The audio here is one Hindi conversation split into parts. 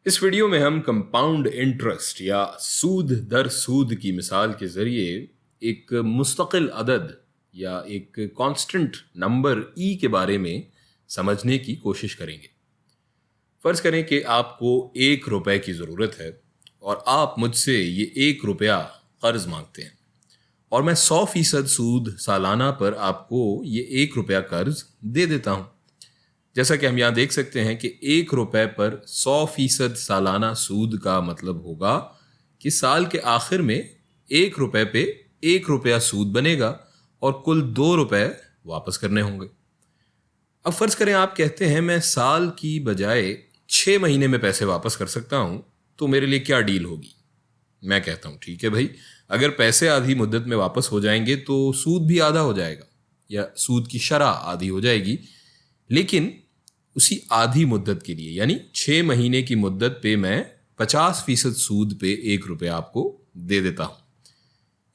इस वीडियो में हम कंपाउंड इंटरेस्ट या सूद दर सूद की मिसाल के ज़रिए एक मुस्तकिल अदद या एक कांस्टेंट नंबर ई के बारे में समझने की कोशिश करेंगे। फ़र्ज़ करें कि आपको 1 रुपए की ज़रूरत है और आप मुझसे ये 1 रुपया कर्ज़ मांगते हैं और मैं 100% सूद सालाना पर आपको ये 1 रुपया कर्ज़ दे देता हूँ। जैसा कि हम यहाँ देख सकते हैं कि 1 रुपए पर 100% सालाना सूद का मतलब होगा कि साल के आखिर में 1 रुपए पे 1 रुपया सूद बनेगा और कुल 2 रुपए वापस करने होंगे। अब फर्ज करें आप कहते हैं मैं साल की बजाय 6 महीने में पैसे वापस कर सकता हूँ, तो मेरे लिए क्या डील होगी? मैं कहता हूँ ठीक है भाई, अगर पैसे आधी मुद्दत में वापस हो जाएंगे तो सूद भी आधा हो जाएगा या सूद की शरह आधी हो जाएगी, लेकिन उसी आधी मुद्दत के लिए यानी 6 महीने की मुद्दत पे मैं 50% सूद पे 1 रुपया आपको दे देता हूं।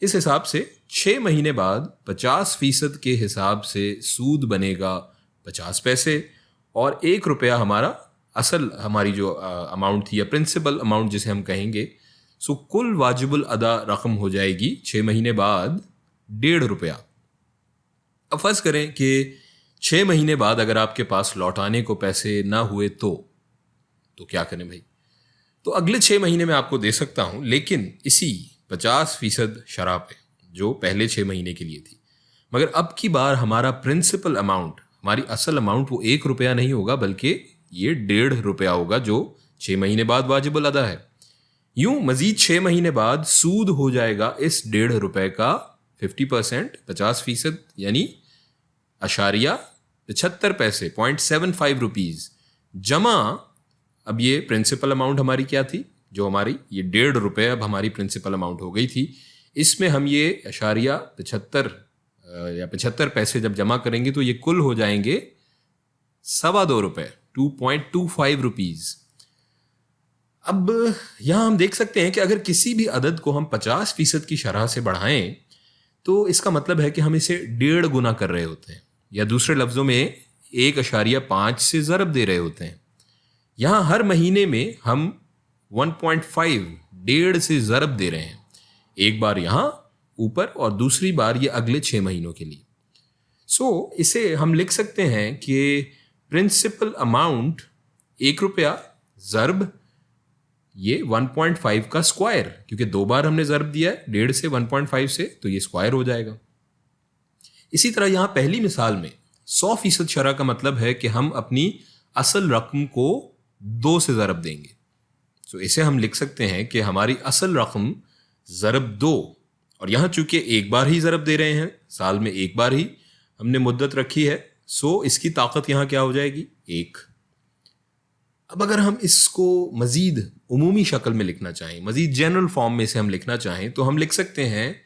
इस हिसाब से 6 महीने बाद 50% के हिसाब से सूद बनेगा 50 पैसे और 1 रुपया हमारा असल हमारी जो अमाउंट थी या प्रिंसिपल अमाउंट जिसे हम कहेंगे, सो कुल वाजिबुल अदा रकम हो जाएगी 6 महीने बाद 1.5 रुपया। अब फर्ज करें कि 6 महीने बाद अगर आपके पास लौटाने को पैसे ना हुए तो क्या करें भाई? तो अगले 6 महीने में आपको दे सकता हूं, लेकिन इसी 50% शरह पे जो पहले 6 महीने के लिए थी। मगर अब की बार हमारा प्रिंसिपल अमाउंट, हमारी असल अमाउंट वो 1 रुपया नहीं होगा, बल्कि ये 1.5 रुपया होगा जो 6 महीने बाद वाजिबुल अदा है। यूं मजीद 6 महीने बाद सूद हो जाएगा इस 1.5 रुपए का 50%, 50%, यानी अशारिया 75 पैसे, 0.75 रुपीज जमा। अब ये प्रिंसिपल अमाउंट हमारी क्या थी, जो हमारी ये 1.5 रुपए अब हमारी प्रिंसिपल अमाउंट हो गई थी। इसमें हम ये अशारिया 75 पैसे जब जमा करेंगे तो ये कुल हो जाएंगे 2.25 रुपए, 2.25 रुपीज। अब यहां हम देख सकते हैं कि अगर किसी भी अदद को हम 50% की शरह से बढ़ाएं तो इसका मतलब है कि हम इसे 1.5 गुना कर रहे होते हैं, या दूसरे लफ्जों में 1.5 से ज़रब दे रहे होते हैं। यहां हर महीने में हम 1.5 1.5 से ज़रब दे रहे हैं, एक बार यहां ऊपर और दूसरी बार ये अगले 6 महीनों के लिए। इसे हम लिख सकते हैं कि प्रिंसिपल अमाउंट 1 रुपया ज़रब ये 1.5 का स्क्वायर, क्योंकि 2 बार हमने ज़रब दिया है 1.5 से 1.5 से, तो ये स्क्वायर हो जाएगा। इसी तरह यहां पहली मिसाल में 100% शरह का मतलब है कि हम अपनी असल रकम को 2 से ज़रब देंगे। इसे हम लिख सकते हैं कि हमारी असल रकम ज़रब 2, और यहां चूंकि एक बार ही ज़रब दे रहे हैं, साल में एक बार ही हमने मुद्दत रखी है, इसकी ताकत यहां क्या हो जाएगी? 1। अब अगर हम इसको मजीद उमूमी शक्ल में लिखना चाहें, मजीद जनरल फॉर्म में इसे हम लिखना चाहें, तो हम लिख सकते हैं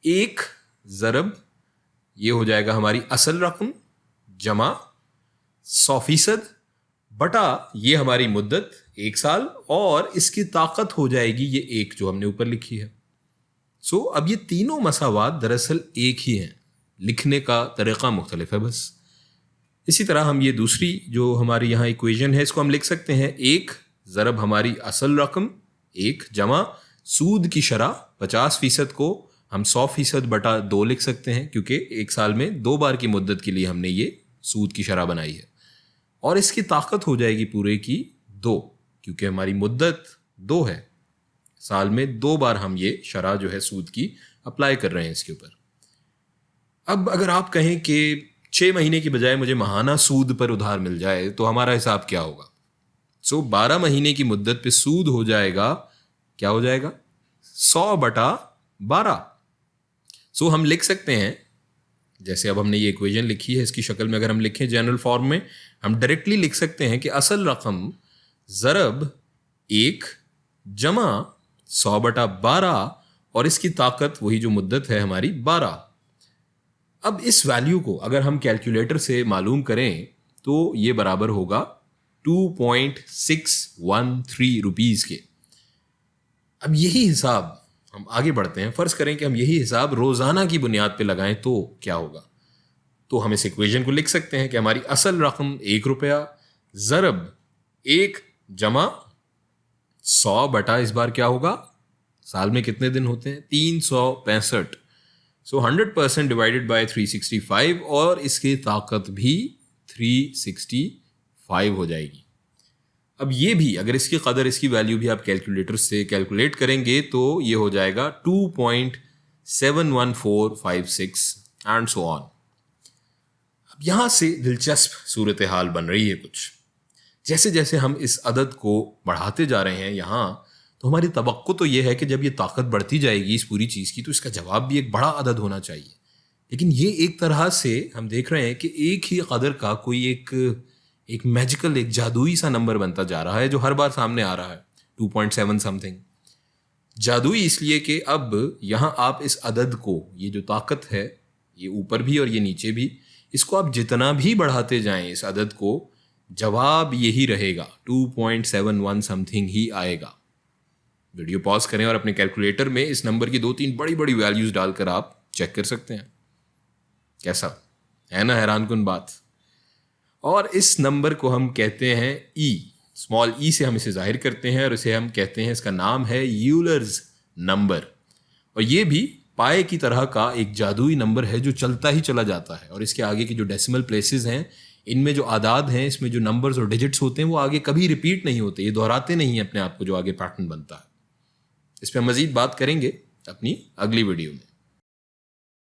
1 ज़रब ये हो जाएगा हमारी असल रकम जमा 100% बटा ये हमारी मुद्दत 1 साल, और इसकी ताकत हो जाएगी ये 1 जो हमने ऊपर लिखी है। अब ये तीनों मसावात दरअसल एक ही हैं, लिखने का तरीक़ा मुख्तलिफ है बस। इसी तरह हम ये दूसरी जो हमारी यहाँ इक्वेशन है, इसको हम लिख सकते हैं 1 ज़रब हमारी असल रकम 1 जमा सूद की शरह 50% को हम 100% बटा 2 लिख सकते हैं, क्योंकि 1 साल में 2 बार की मुद्दत के लिए हमने ये सूद की शरह बनाई है, और इसकी ताकत हो जाएगी पूरे की 2, क्योंकि हमारी मुद्दत 2 है, साल में 2 बार हम ये शरह जो है सूद की अप्लाई कर रहे हैं इसके ऊपर। अब अगर आप कहें कि 6 महीने की बजाय मुझे माहाना सूद पर उधार मिल जाए तो हमारा हिसाब क्या होगा? 12 महीने की मुद्दत पे सूद हो जाएगा, क्या हो जाएगा? 100/12। हम लिख सकते हैं, जैसे अब हमने ये इक्वेशन लिखी है इसकी शक्ल में अगर हम लिखें जनरल फॉर्म में, हम डायरेक्टली लिख सकते हैं कि असल रकम ज़रब 1 जमा 100/12 और इसकी ताकत वही जो मुद्दत है हमारी 12। अब इस वैल्यू को अगर हम कैलकुलेटर से मालूम करें तो ये बराबर होगा 2.613 रुपीज़ के। अब यही हिसाब हम आगे बढ़ते हैं, फ़र्ज़ करें कि हम यही हिसाब रोज़ाना की बुनियाद पे लगाएं तो क्या होगा? तो हम इस इक्वेशन को लिख सकते हैं कि हमारी असल रकम 1 रुपया ज़रब 1 जमा 100 बटा इस बार क्या होगा, साल में कितने दिन होते हैं, 365। सो 100% डिवाइडेड बाय 365 और इसकी ताकत भी 365 हो जाएगी। अब ये भी अगर इसकी कदर, इसकी वैल्यू भी आप कैलकुलेटर से कैलकुलेट करेंगे तो ये हो जाएगा 2.71456 एंड सो ऑन। अब यहां से दिलचस्प सूरत हाल बन रही है कुछ। जैसे जैसे हम इस अदद को बढ़ाते जा रहे हैं यहाँ, तो हमारी तवक्को तो ये है कि जब ये ताकत बढ़ती जाएगी इस पूरी चीज़ की, तो इसका जवाब भी एक बड़ा अदद होना चाहिए। लेकिन ये एक तरह से हम देख रहे हैं कि एक ही कदर का कोई एक मैजिकल, एक जादुई सा नंबर बनता जा रहा है जो हर बार सामने आ रहा है, 2.7 समथिंग। जादुई इसलिए कि अब यहाँ आप इस अदद को, ये जो ताकत है, ये ऊपर भी और ये नीचे भी, इसको आप जितना भी बढ़ाते जाएं इस अदद को, जवाब यही रहेगा, 2.71 समथिंग ही आएगा। वीडियो पॉज करें और अपने कैलकुलेटर में इस नंबर की 2-3 बड़ी बड़ी वैल्यूज डालकर आप चेक कर सकते हैं। कैसा है ना हैरानकुन बात। और इस नंबर को हम कहते हैं ई, स्मॉल ई से हम इसे जाहिर करते हैं और इसे हम कहते हैं, इसका नाम है यूलर्स नंबर। और ये भी पाए की तरह का एक जादुई नंबर है जो चलता ही चला जाता है, और इसके आगे की जो डेसिमल प्लेसेस हैं, इनमें जो आदाद हैं, इसमें जो नंबर्स और डिजिट्स होते हैं, वो आगे कभी रिपीट नहीं होते, ये दोहराते नहीं हैं अपने आप को, जो आगे पैटर्न बनता है। इस पर मजीद बात करेंगे अपनी अगली वीडियो में।